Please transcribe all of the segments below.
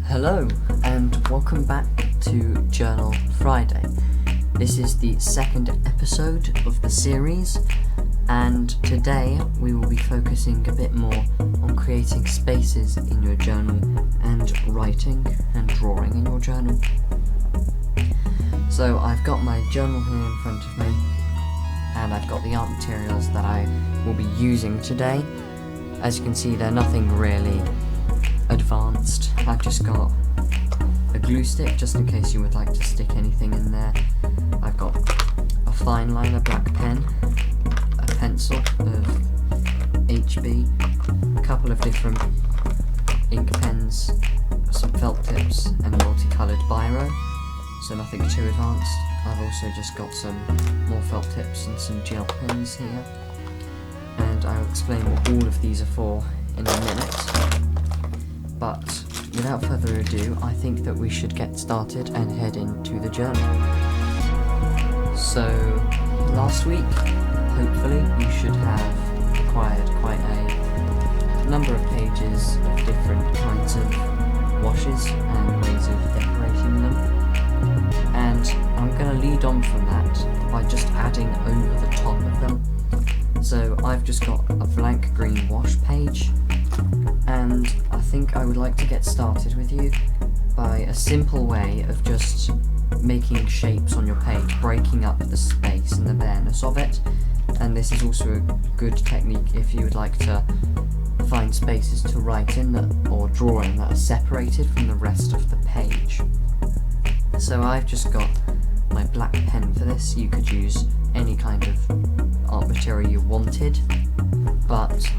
Hello and welcome back to Journal Friday. This is the second episode of the series, and today we will be focusing a bit more on creating spaces in your journal and writing and drawing in your journal. So I've got my journal here in front of me, and I've got the art materials that I will be using today. As you can see, they're nothing really advanced. I've just got a glue stick just in case you would like to stick anything in there. I've got a fine liner black pen, a pencil of HB, a couple of different ink pens, some felt tips and a multicoloured biro, so nothing too advanced. I've also just got some more felt tips and some gel pens here, and I'll explain what all of these are for in a minute. But without further ado, I think that we should get started and head into the journal. So last week, hopefully, you should have acquired quite a number of pages of different kinds of washes and ways of decorating them. And I'm going to lead on from that by just adding over the top of them. So I've just got a blank green wash page, and I think I would like to get started with you by a simple way of just making shapes on your page, breaking up the space and the bareness of it. And this is also a good technique if you would like to find spaces to write in or draw in that are separated from the rest of the page. So I've just got my black pen for this. You could use any kind of art material you wanted, but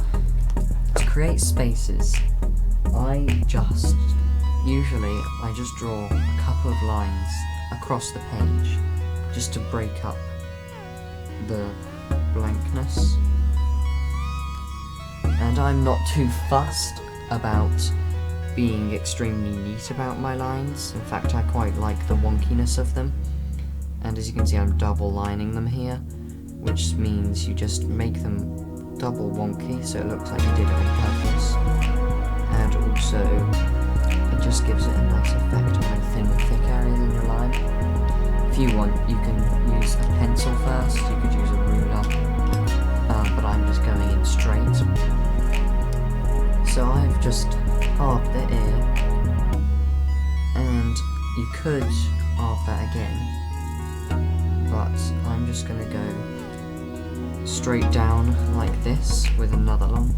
to create spaces, I just draw a couple of lines across the page just to break up the blankness. And I'm not too fussed about being extremely neat about my lines. In fact, I quite like the wonkiness of them. And as you can see, I'm double lining them here, which means you just make them double wonky so it looks like you did it on purpose. And also, it just gives it a nice effect on the thin and thick areas in your line. If you want, you can use a pencil first, you could use a ruler, but I'm just going in straight. So I've just halved it here, and you could halve that again, but I'm just going to go straight down like this with another one.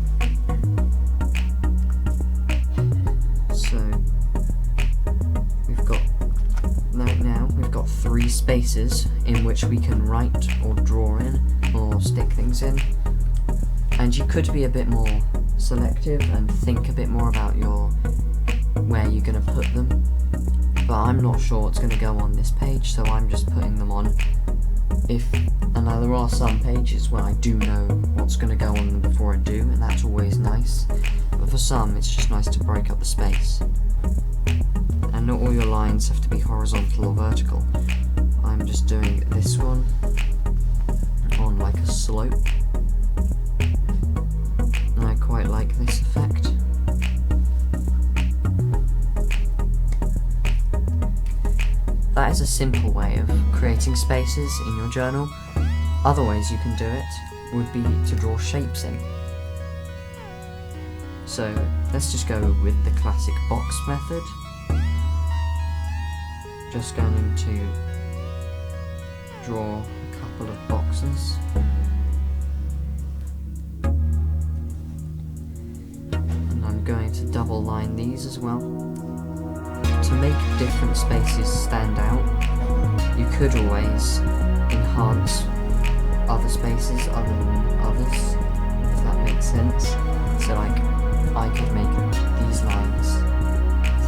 So we've got three spaces in which we can write or draw in or stick things in, and you could be a bit more selective and think a bit more about where you're going to put them, but I'm not sure what's going to go on this page, so I'm just putting them on. And there are some pages where I do know what's going to go on them before I do, and that's always nice, but for some it's just nice to break up the space. And not all your lines have to be horizontal or vertical. I'm just doing this one on like a slope, and I quite like this effect. That is a simple way of creating spaces in your journal. Other ways you can do it would be to draw shapes in. So let's just go with the classic box method. Just going to draw a couple of boxes. And I'm going to double line these as well. To make different spaces stand out, you could always enhance other spaces other than others, if that makes sense. So like, I could make these lines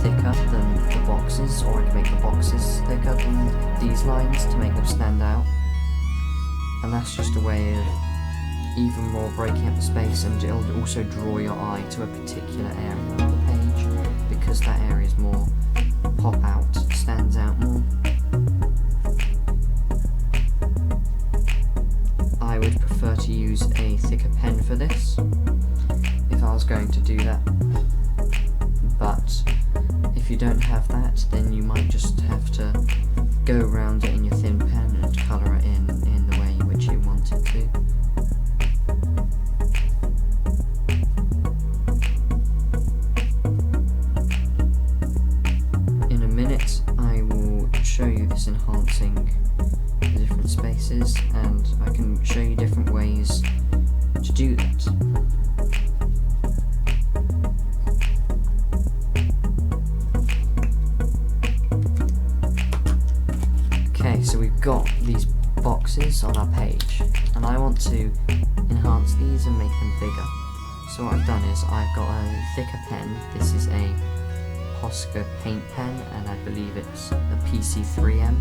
thicker than the boxes, or I could make the boxes thicker than these lines to make them stand out. And that's just a way of even more breaking up the space, and it'll also draw your eye to a particular area on the page, because that area is more pop out, stands out more. I would prefer to use a thicker pen for this if I was going to do that, but if you don't have that, then you might just have to go around it in your thin pen and colour it in the way in which you want it to. In a minute I will show you this enhancing the different spaces, and I can show you different ways to do that. Okay, so we've got these boxes on our page, and I want to enhance these and make them bigger. So what I've done is I've got a thicker pen. This is a Posca paint pen, and I believe it's a PC3M,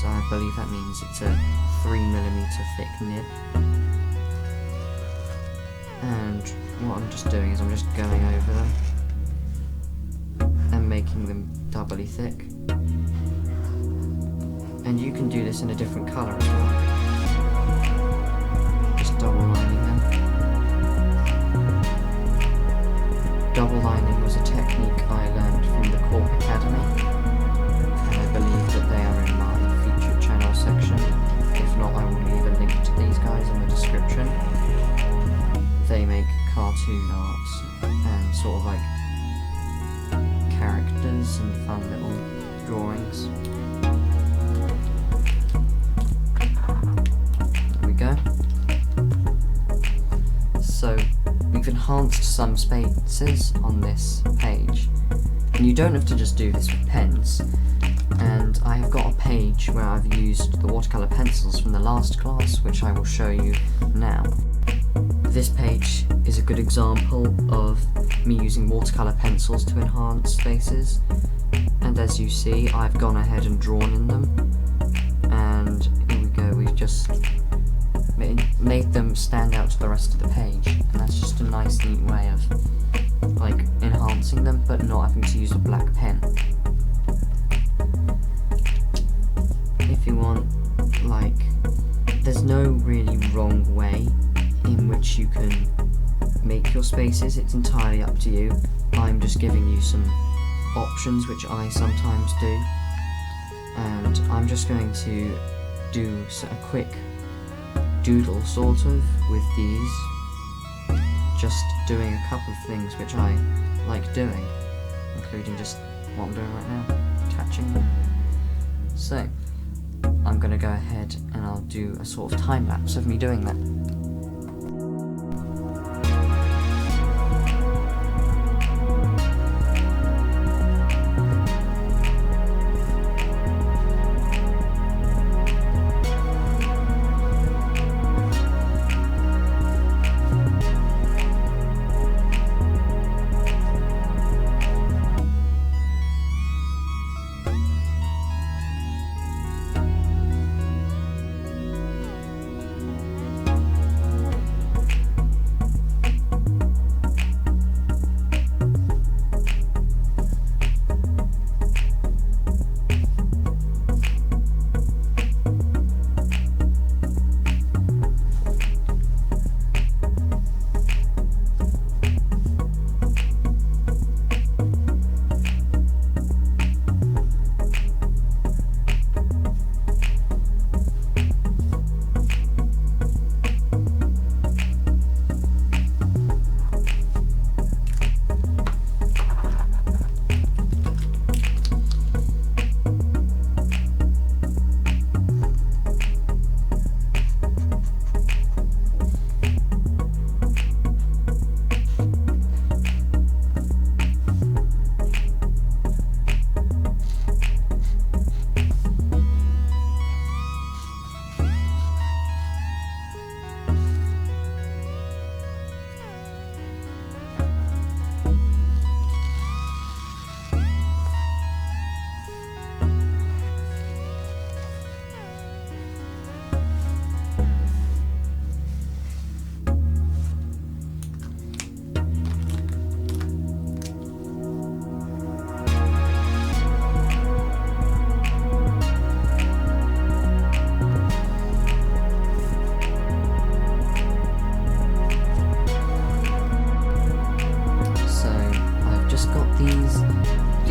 so I believe that means it's a 3mm thick nib. And what I'm just doing is I'm just going over them and making them doubly thick. And you can do this in a different colour as well. Just double lining them. Double lining was a technique I learned from the Corp Academy, and I believe that they are in my featured channel section. If not, I will leave a link to these guys in the description. They make cartoon arts and sort of like characters and fun little drawings. So we've enhanced some spaces on this page, and you don't have to just do this with pens. And I have got a page where I've used the watercolour pencils from the last class, which I will show you now. This page is a good example of me using watercolour pencils to enhance spaces, and as you see I've gone ahead and drawn in them, and here we go, we've just made them stand out to the rest of the page, and that's just a nice neat way of like enhancing them but not having to use a black pen. If you want, like, there's no really wrong way in which you can make your spaces, it's entirely up to you. I'm just giving you some options which I sometimes do, and I'm just going to do a quick doodle sort of with these, just doing a couple of things which I like doing, including just what I'm doing right now, attaching them. So I'm going to go ahead and I'll do a sort of time lapse of me doing that.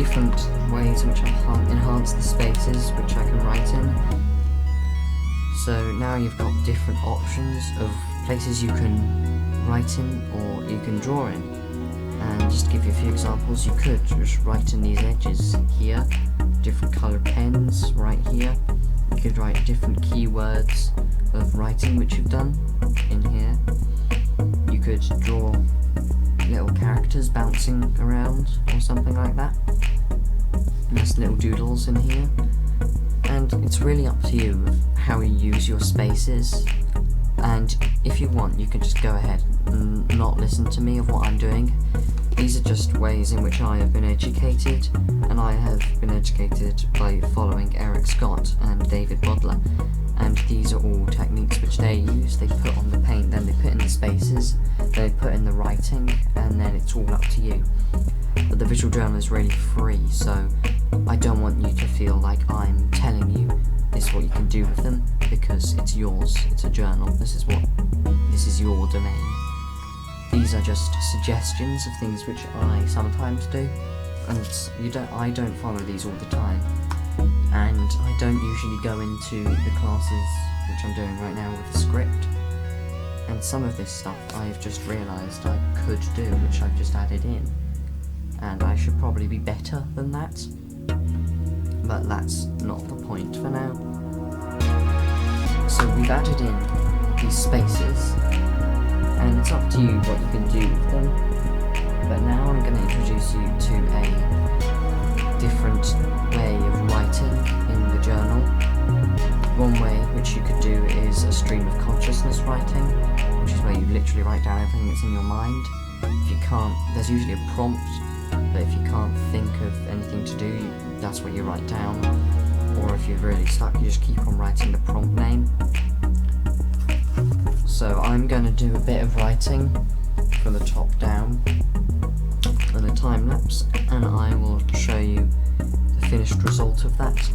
different ways in which I enhance the spaces which I can write in. So now you've got different options of places you can write in or you can draw in. And just to give you a few examples, you could just write in these edges here, different coloured pens right here. You could write different keywords of writing which you've done in here. You could draw little characters bouncing around or something like that. And there's little doodles in here. And it's really up to you how you use your spaces. And if you want, you can just go ahead and not listen to me of what I'm doing. These are just ways in which I have been educated, and I have been educated by following Eric Scott and David Bodler. And these are all techniques which they use. They put on the paint, then they put in the spaces, they put in the writing, and then it's all up to you. But the visual journal is really free, so I don't want you to feel like I'm telling you this is what you can do with them, because it's yours, it's a journal, this is your domain. These are just suggestions of things which I sometimes do, and I don't follow these all the time, and I don't usually go into the classes which I'm doing right now with a script, and some of this stuff I've just realised I could do, which I've just added in, and I should probably be better than that, but that's not the point for now. So we've added in these spaces, and it's up to you what you can do with them, but now I'm going to introduce you to a different way of writing in the journal. One way which you could do is a stream of consciousness writing, which is where you literally write down everything that's in your mind. If you can't, there's usually a prompt, but if you can't think of anything to do, that's what you write down. Or if you're really stuck, you just keep on writing the prompt name. So I'm going to do a bit of writing from the top down and a time lapse, and I will show you the finished result of that.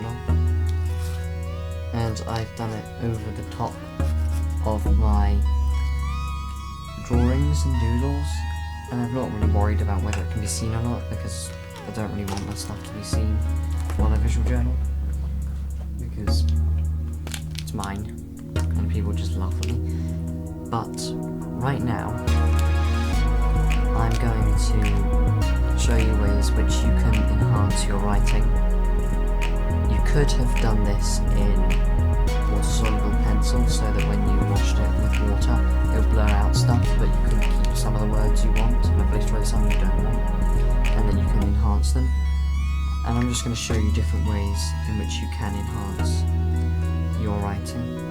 journal, and I've done it over the top of my drawings and doodles, and I'm not really worried about whether it can be seen or not, because I don't really want my stuff to be seen on a visual journal, because it's mine and people just laugh at me. But right now I'm going to show you ways which you can enhance your writing. You could have done this in water-soluble pencil, so that when you washed it with water it'll blur out stuff, but you can keep some of the words you want and obliterate some you don't want, and then you can enhance them. And I'm just going to show you different ways in which you can enhance your writing.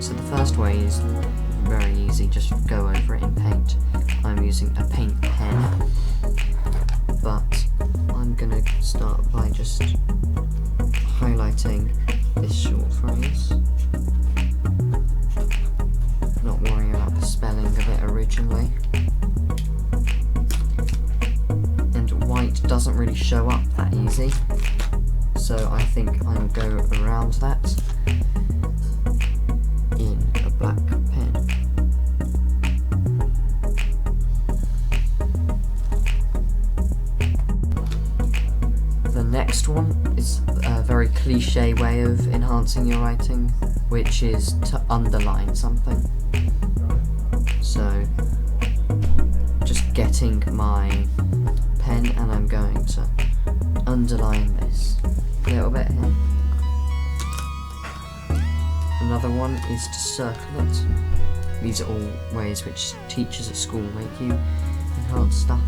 So the first way is very easy, just go over it in paint. I'm using a paint pen, but I'm going to start by just highlighting this short phrase, not worrying about the spelling of it originally. And white doesn't really show up that easy, so I think I'll go around that in a black pen. The next one is a very cliche way of enhancing your writing, which is to underline something. So just getting my pen and I'm going to underline this a little bit here. Another one is to circle it. These are all ways which teachers at school make you enhance stuff.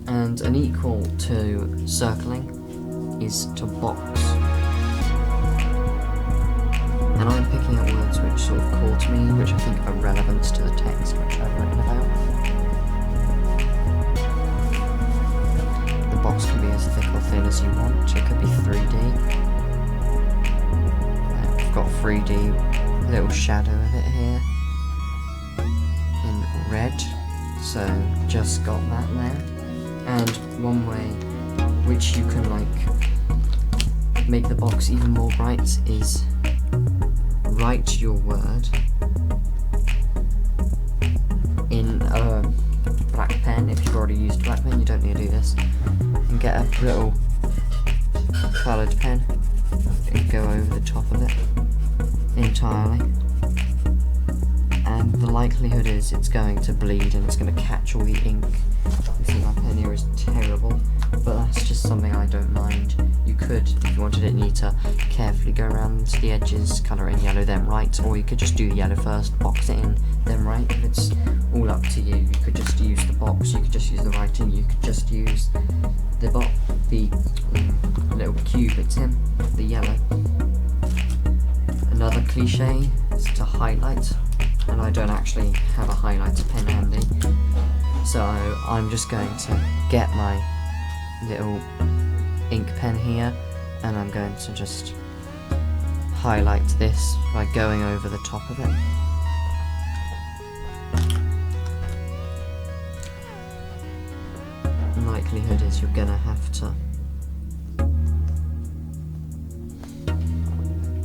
And an equal to circling is to box. And I'm picking out words which sort of call to me, which I think are relevant to the text which I've written about. The box can be as thick or thin as you want. It could be 3D. I've got a 3D little shadow of it here in red, so just got that there. And one way which you can make the box even more bright is write your word in a black pen. If you've already used a black pen, you don't need to do this. And get a little coloured pen and go over the top of it entirely. And the likelihood is it's going to bleed and it's going to catch all the ink. You see my pen here is terrible, but that's just something I don't mind. You could, if you wanted it neater, carefully go around the edges, colour it in yellow, then write, or you could just do the yellow first, box it in, then write. It's all up to you. You could just use the box, you could just use the writing, you could just use the little cube it's in, the yellow. Another cliche is to highlight, and I don't actually have a highlighter pen handy. So I'm just going to get my little ink pen here and I'm going to just highlight this by going over the top of it. The likelihood is you're going to have to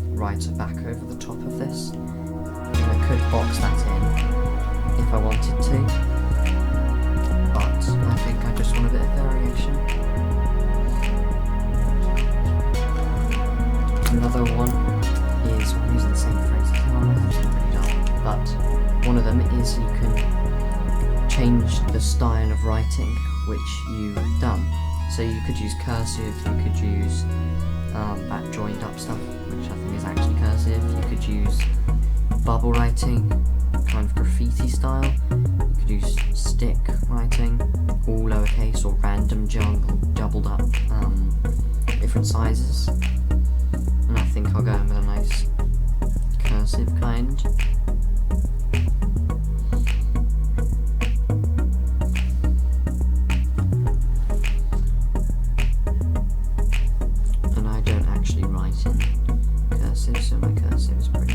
write it back over the top of this. And I could box that in if I wanted to. I think I just want a bit of variation. Another one is, I'm using the same phrase as but one of them is you can change the style of writing which you've done. So you could use cursive, you could use that joined up stuff, which I think is actually cursive. You could use bubble writing, kind of graffiti style. You could use stick writing, all lowercase or random jumbled up, different sizes. And I think I'll go in with a nice cursive kind. And I don't actually write in cursive, so my cursive is pretty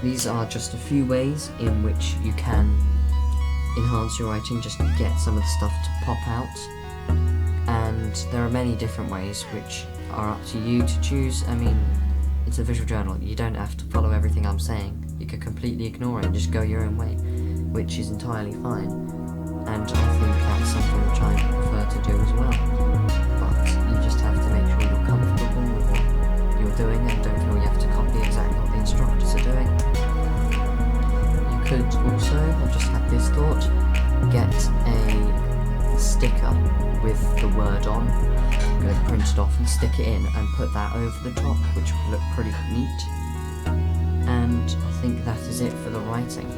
these are just a few ways in which you can enhance your writing, just to get some of the stuff to pop out. And there are many different ways which are up to you to choose. I mean, it's a visual journal, you don't have to follow everything I'm saying. You could completely ignore it and just go your own way, which is entirely fine. And I think that's something which I prefer to do as well. But you just have to make sure you're comfortable with what you're doing and don't feel you have to copy exactly what the instructors are doing. You could also, I've just had this thought, get a sticker with the word on, go print it off and stick it in and put that over the top, which would look pretty neat. And I think that is it for the writing.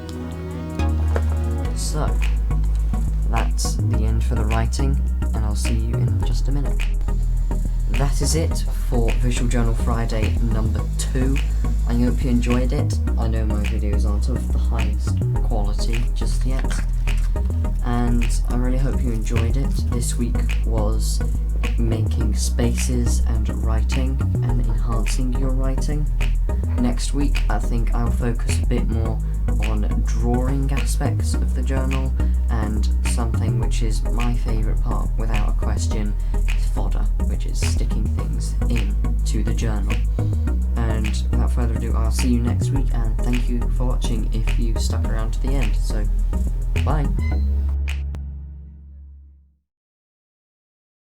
So, that's the end for the writing, and I'll see you in just a minute. That is it for Visual Journal Friday number 2. I hope you enjoyed it. I know my videos aren't of the highest quality just yet, and I really hope you enjoyed it. This week was making spaces and writing and enhancing your writing. Next week I think I'll focus a bit more on drawing aspects of the journal, and something which is my favourite part without a question is fodder, which is sticking things in to the journal. And without further ado, I'll see you next week, and thank you for watching if you stuck around to the end. So, bye!